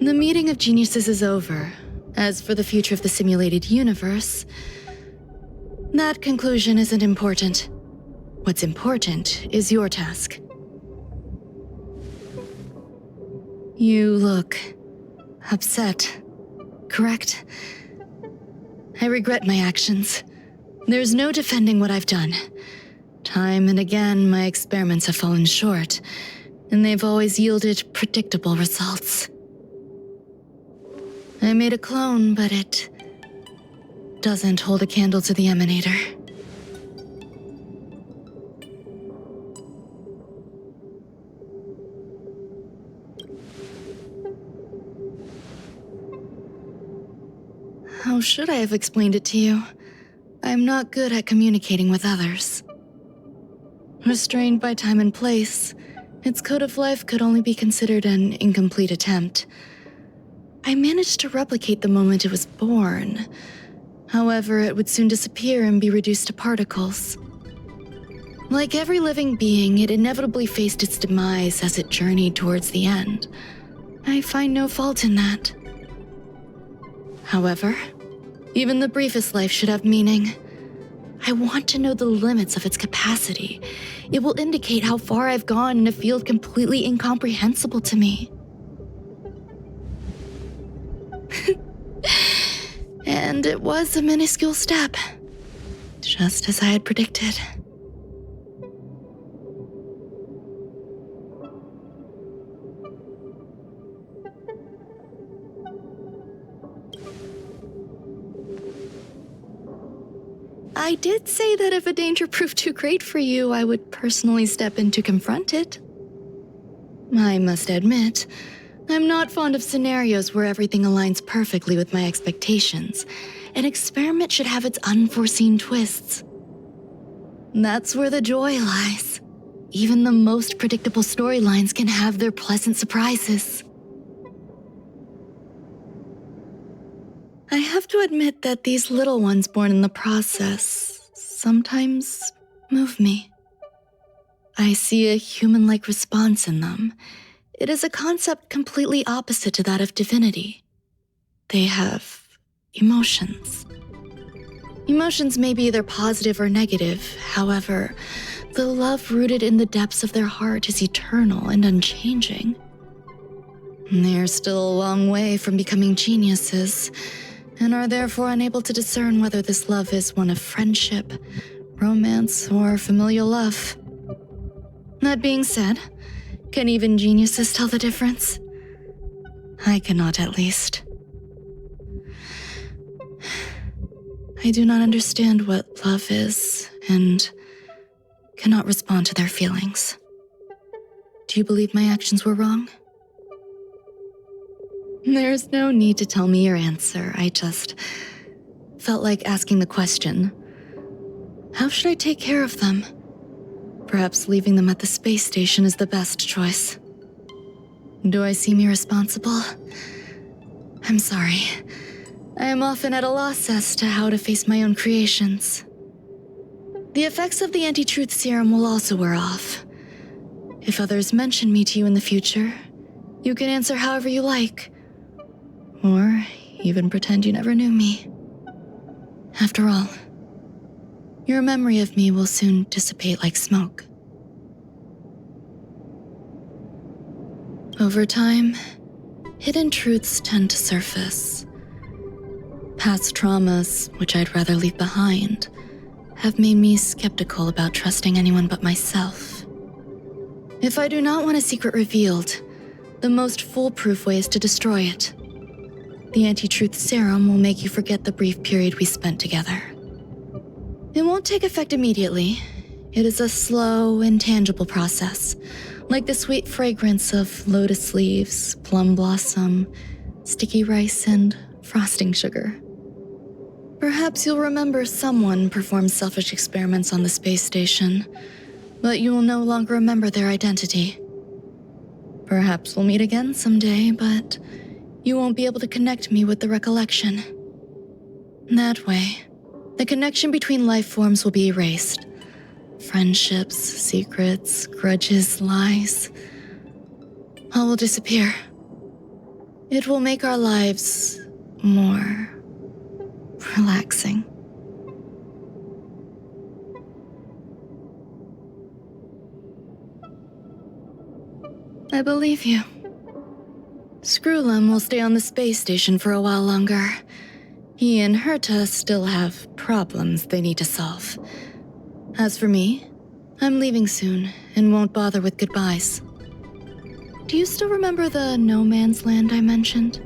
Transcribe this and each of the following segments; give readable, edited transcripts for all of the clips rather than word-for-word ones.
The meeting of geniuses is over. As for the future of the simulated universe, that conclusion isn't important. What's important is your task. You look upset, correct? I regret my actions. There's no defending what I've done. Time and again, my experiments have fallen short, and they've always yielded predictable results. I made a clone, but it doesn't hold a candle to the emanator. How should I have explained it to you? I'm not good at communicating with others. Restrained by time and place, its code of life could only be considered an incomplete attempt. I managed to replicate the moment it was born. However, it would soon disappear and be reduced to particles. Like every living being, it inevitably faced its demise as it journeyed towards the end. I find no fault in that. However, even the briefest life should have meaning. I want to know the limits of its capacity. It will indicate how far I've gone in a field completely incomprehensible to me. And it was a minuscule step, just as I had predicted. I did say that if a danger proved too great for you, I would personally step in to confront it. I must admit, I'm not fond of scenarios where everything aligns perfectly with my expectations. An experiment should have its unforeseen twists. That's where the joy lies. Even the most predictable storylines can have their pleasant surprises. I have to admit that these little ones born in the process sometimes move me. I see a human-like response in them. It is a concept completely opposite to that of divinity. They have emotions. Emotions may be either positive or negative. However, the love rooted in the depths of their heart is eternal and unchanging. They are still a long way from becoming geniuses, and are therefore unable to discern whether this love is one of friendship, romance, or familial love. That being said, can even geniuses tell the difference? I cannot, at least. I do not understand what love is, and cannot respond to their feelings. Do you believe my actions were wrong? There's no need to tell me your answer. I just felt like asking the question. How should I take care of them? Perhaps leaving them at the space station is the best choice. Do I seem irresponsible? I'm sorry. I am often at a loss as to how to face my own creations. The effects of the anti-truth serum will also wear off. If others mention me to you in the future, you can answer however you like. Or even pretend you never knew me. After all, your memory of me will soon dissipate like smoke. Over time, hidden truths tend to surface. Past traumas, which I'd rather leave behind, have made me skeptical about trusting anyone but myself. If I do not want a secret revealed, the most foolproof way is to destroy it. The anti-truth serum will make you forget the brief period we spent together. It won't take effect immediately. It is a slow, intangible process, like the sweet fragrance of lotus leaves, plum blossom, sticky rice, and frosting sugar. Perhaps you'll remember someone performed selfish experiments on the space station, but you will no longer remember their identity. Perhaps we'll meet again someday, but you won't be able to connect me with the recollection. That way, the connection between life forms will be erased. Friendships, secrets, grudges, lies, all will disappear. It will make our lives more relaxing. I believe you. Screwlum will stay on the space station for a while longer. He and Herta still have problems they need to solve. As for me, I'm leaving soon and won't bother with goodbyes. Do you still remember the no man's land I mentioned?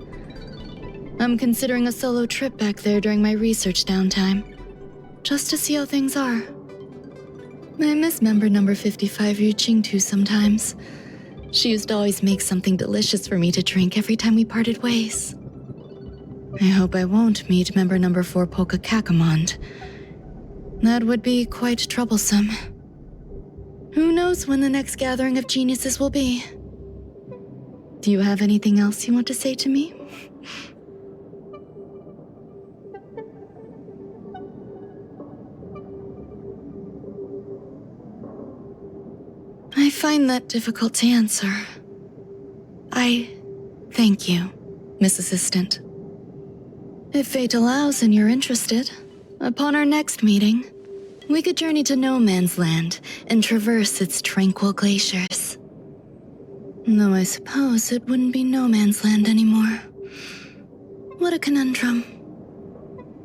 I'm considering a solo trip back there during my research downtime, just to see how things are. I miss member number 55 Yu Qingtu sometimes. She used to always make something delicious for me to drink every time we parted ways. I hope I won't meet member number 4 Polka Kakamond. That would be quite troublesome. Who knows when the next gathering of geniuses will be? Do you have anything else you want to say to me? I find that difficult to answer. I thank you, Miss Assistant. If fate allows and you're interested, upon our next meeting, we could journey to No Man's Land and traverse its tranquil glaciers. Though I suppose it wouldn't be No Man's Land anymore. What a conundrum.